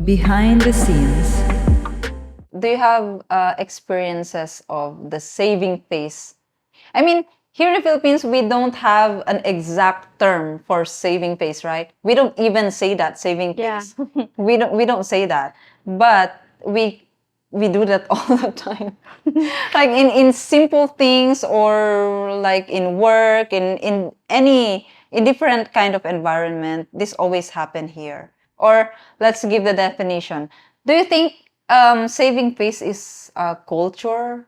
Behind the scenes. Do you have experiences of the saving face? I mean, here in the Philippines, we don't have an exact term for saving face, right? We don't even say that saving Yeah. face. We don't say that, but we do that all the time. Like in simple things, or like in work, in any in different kind of environment, this always happen here. Or let's give the definition. Do you think saving face is a culture?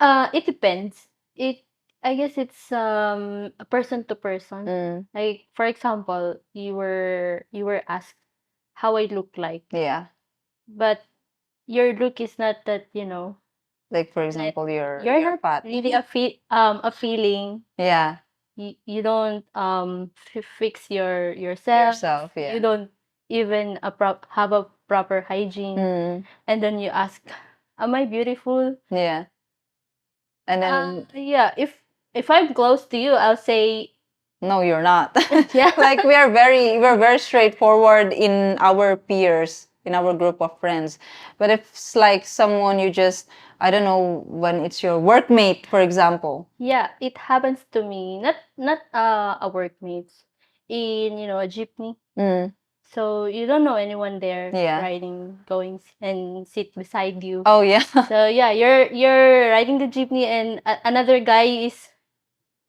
It depends. I guess it's a person to person. Mm, Like for example, you were asked how I look like, yeah. but your look is not that, Like for that example, you're you're not fat. really a feeling. Yeah. You don't fix yourself. Yourself, You yeah. don't even have a proper hygiene, Mm, and then you ask, "Am I beautiful?" yeah. And then Yeah. If I'm close to you, I'll say, no, you're not. yeah. Like we're very straightforward in our peers, in our group of friends. But if it's like someone you just, I don't know, when it's your workmate, for example. Yeah, it happens to me. Not a workmates in a jeepney. Mm, So you don't know anyone there yeah. riding, going and sit beside you. Oh yeah. So yeah, you're riding the jeepney and another guy is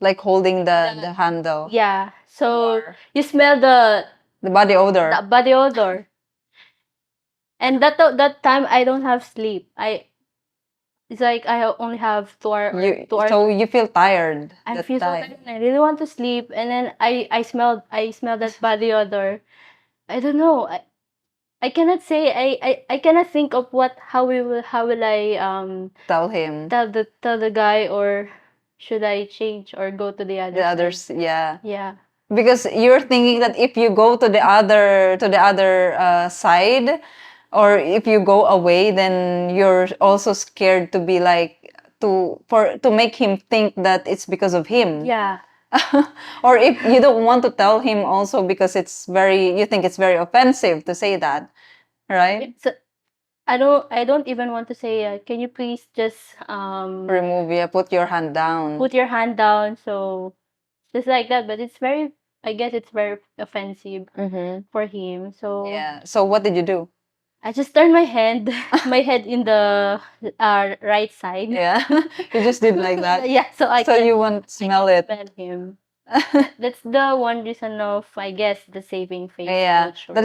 Like holding the handle. yeah. So Or you smell the the body odor. body odor. And that time I don't have sleep. It's like I only have 2 hours or You 2 hours. so you feel tired I that feel so time. tired and I really want to sleep. And then I smelled that body odor. I don't know. I cannot say. I cannot think of how will I Tell him. tell the guy, or should I change or go to the other The side? others, yeah. Yeah. Because you're thinking that if you go to the other side, or if you go away, then you're also scared to be like to make him think that it's because of him. Yeah. Or if you don't want to tell him also because you think it's very offensive to say that, right? So I don't even want to say, can you please just Remove, yeah, put your hand down. put your hand down, so just like that. But I guess it's very offensive Mm-hmm. for him. So Yeah. So what did you do? I just turned my head in the right side. Yeah. You just did like that. Yeah, so I So can you won't smell it. smell him. That's the one reason of, I guess, the saving face Yeah, culture.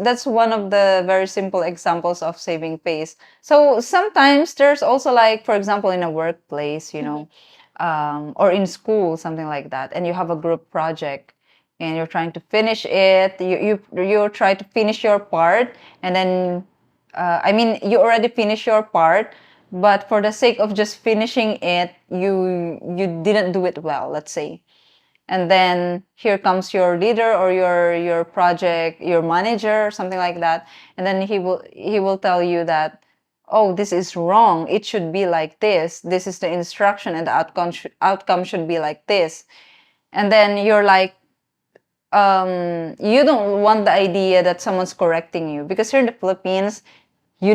that's one of the very simple examples of saving face. So sometimes there's also like, for example, in a workplace, or in school, something like that, and you have a group project, and you're trying to finish it. You try to finish your part, and then, I mean, you already finished your part, but for the sake of just finishing it, you didn't do it well, let's say. And then here comes your leader, or your project, your manager, or something like that, and then he will tell you that, oh, this is wrong, it should be like this is the instruction, and the outcome should be like this. And then you're like, you don't want the idea that someone's correcting you, because here in the Philippines, when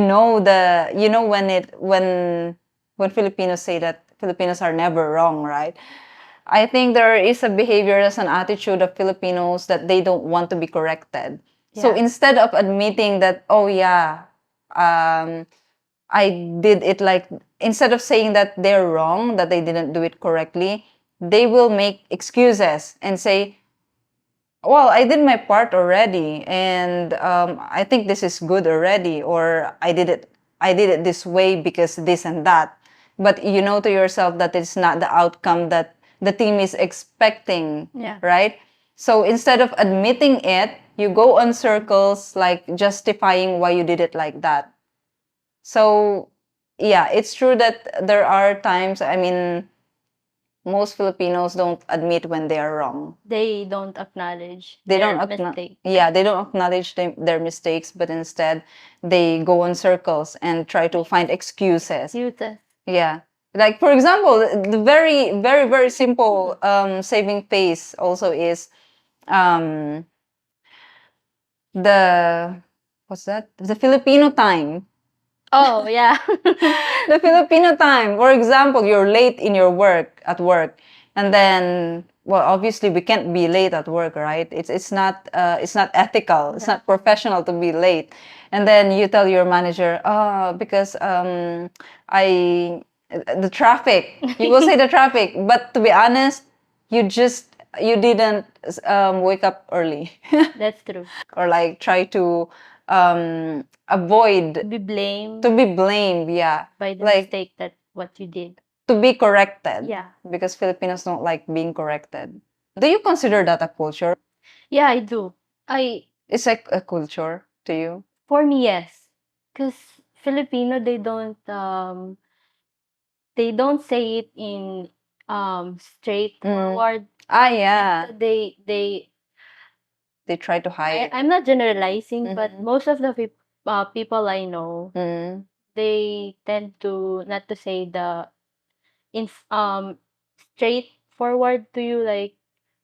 Filipinos say that Filipinos are never wrong, right? I think there is a behavior, as an attitude of Filipinos, that they don't want to be corrected. So Yeah. instead of admitting that, oh yeah, I did it like, instead of saying that they're wrong, that they didn't do it correctly, they will make excuses and say, well, I did my part already, and I think this is good already, or I did it this way because this and that. But you know to yourself that it's not the outcome that the team is expecting, Yeah. right? So instead of admitting it, you go on circles, like justifying why you did it like that. So yeah, it's true that there are times, I mean, most Filipinos don't admit when they are wrong. They don't acknowledge They their don't acknowledge, mistake. yeah, they don't acknowledge their mistakes, but instead they go on circles and try to find excuses. Excuses. Yeah. Like, for example, the very, very, very simple saving face also is, um, the what's that? The Filipino time. Oh, yeah. The Filipino time. For example, you're late in your work at work, and then well, obviously we can't be late at work, right? It's not ethical. It's not professional to be late. And then you tell your manager, oh, because I the traffic. You will say the traffic, but to be honest, you didn't wake up early. That's true. Or like try to avoid Be blamed to be blamed, yeah, by the like mistake that what you did. to be corrected, Yeah. because Filipinos don't like being corrected. Do you consider that a culture? Yeah, I do. I It's like a culture to you? For me, yes. Because Filipino, they don't say it in straightforward. Yeah, They they try to hide. I'm not generalizing, but Mhm. most of the people I know, Mm. they tend to not to say the in straightforward to you, like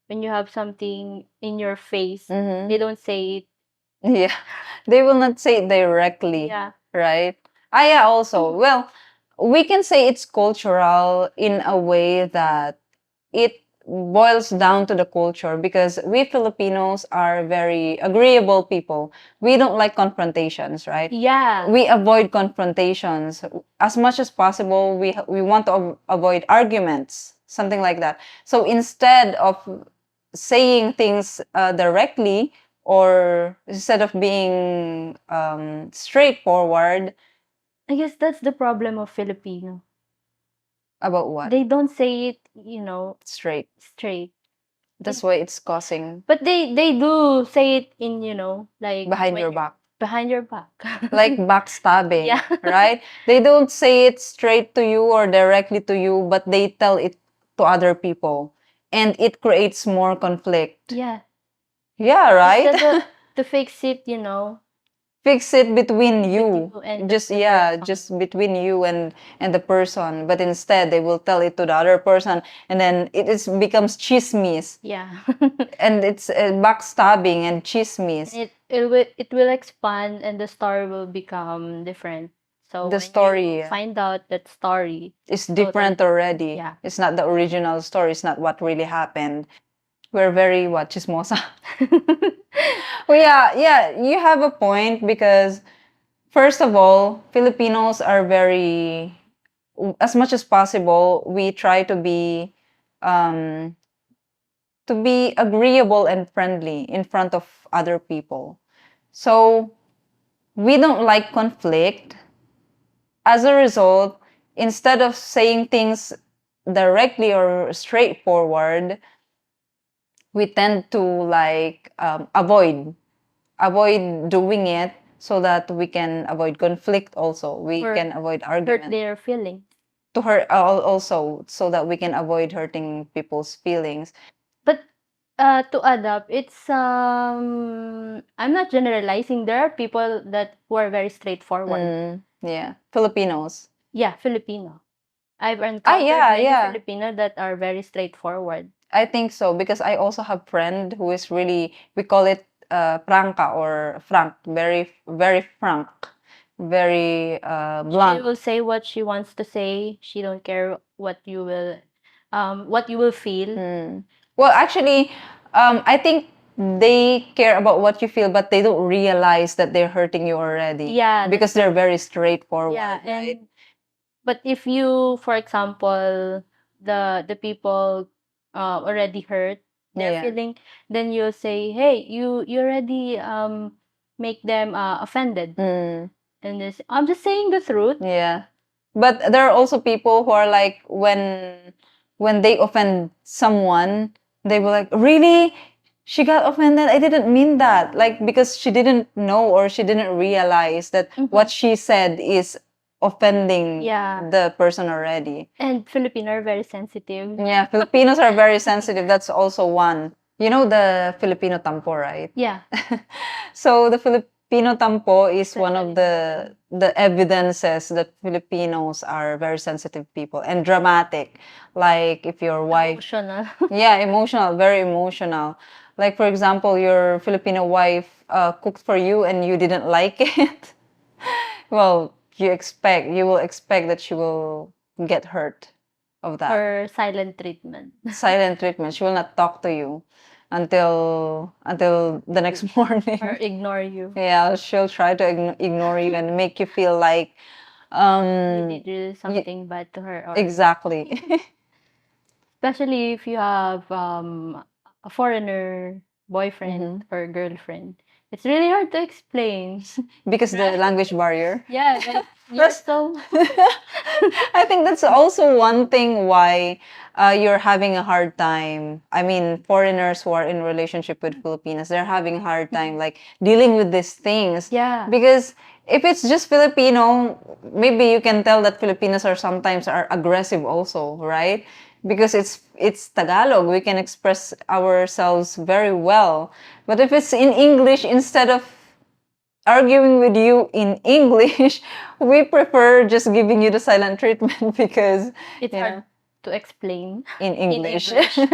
when you have something in your face, Mhm. they don't say it. Yeah, they will not say it directly, Yeah. right? Yeah, also, well, we can say it's cultural in a way that it boils down to the culture, because we Filipinos are very agreeable people. We don't like confrontations, right? Yeah. We avoid confrontations as much as possible. We want to avoid arguments, something like that. So instead of saying things directly, or instead of being straightforward. I guess that's the problem of Filipino. About what? They don't say it, Straight. straight. That's why it's causing But they do say it in, like behind when your back. behind your back. Like backstabbing, Yeah. right? They don't say it straight to you or directly to you, but they tell it to other people, and it creates more conflict. Yeah. Yeah, right? Instead of to fix it, Fix it between you. you and Just the yeah, person. just between you and the person. But instead, they will tell it to the other person, and then becomes chismes, Yeah. and it's backstabbing and chismes. It will expand and the story will become different. So The when story you find out that story, is totally different already. Yeah. It's not the original story. It's not what really happened. We're very what chismosa. Well, yeah, you have a point, because first of all, Filipinos are very, as much as possible, we try um, to be agreeable and friendly in front of other people. So we don't like conflict. As a result, instead of saying things directly or straightforward, we tend to like avoid doing it, so that we can avoid conflict. Also, we Or can avoid hurt argument their feelings. to hurt also, so that we can avoid hurting people's feelings. But to add up, it's I'm not generalizing. There are people that who are very straightforward. Yeah, Filipinos. Yeah, Filipino. I've encountered Yeah, many yeah. Filipino that are very straightforward. I think so, because I also have friend who is really, we call it franca or frank, very very frank, very She blunt. will say what she wants to say. She don't care what you will feel. Well, actually, I think they care about what you feel, but they don't realize that they're hurting you already. Yeah, because they're very straightforward. Yeah, right? but if you, for example, the people already hurt their Yeah. feeling, then you'll say, "Hey, you already make them offended," and this I'm just saying the truth. Yeah. But there are also people who are like, when they offend someone, they will like, really? She got offended? I didn't mean that. Like, because she didn't know, or she didn't realize that what she said is offending Yeah. the person already. And Filipino are very sensitive. Yeah, Filipinos are very sensitive. That's also one. You know the Filipino tampo, right? Yeah. So the Filipino tampo is one of the evidences that Filipinos are very sensitive people and dramatic. Like if your wife, Emotional. yeah, emotional, very emotional. Like for example, your Filipino wife cooked for you and you didn't like it. Well, you will expect that she will get hurt of that. Or silent treatment. Silent treatment. She will not talk to you until the next morning. Or ignore you. Yeah, she'll try to ignore you and make you feel like You did really something bad to her. Or exactly. especially if you have a foreigner boyfriend Mm-hmm. or girlfriend. It's really hard to explain. Because the language barrier. Yeah, like you're so I think that's also one thing why you're having a hard time. I mean, foreigners who are in relationship with Filipinos, they're having a hard time like dealing with these things. Yeah. Because if it's just Filipino, maybe you can tell that Filipinos are sometimes are aggressive also, right? Because it's Tagalog, we can express ourselves very well. But if it's in English, instead of arguing with you in English, we prefer just giving you the silent treatment because it's you hard know, to explain in in English. English.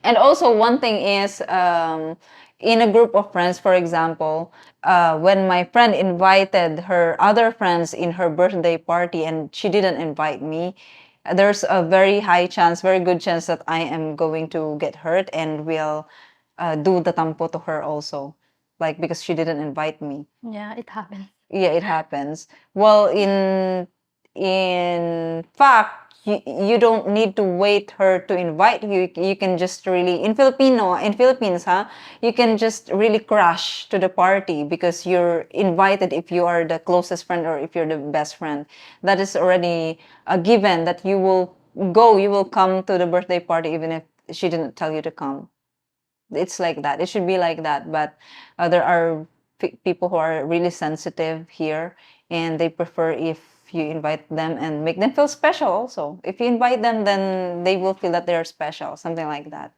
And also one thing is in a group of friends, for example, when my friend invited her other friends in her birthday party and she didn't invite me, there's a very high chance, very good chance that I am going to get hurt and will do the tampo to her also, like because she didn't invite me. Yeah, it happens. Yeah, it happens. Well, in fact, you don't need to wait her to invite you. You can just really in Philippines, huh? You can just really crash to the party because you're invited if you are the closest friend or if you're the best friend. That is already a given that you will go, you will come to the birthday party even if she didn't tell you to come. It's like that. It should be like that. But there are people who are really sensitive here, and they prefer if you invite them and make them feel special. Also, if you invite them, then they will feel that they're special, something like that.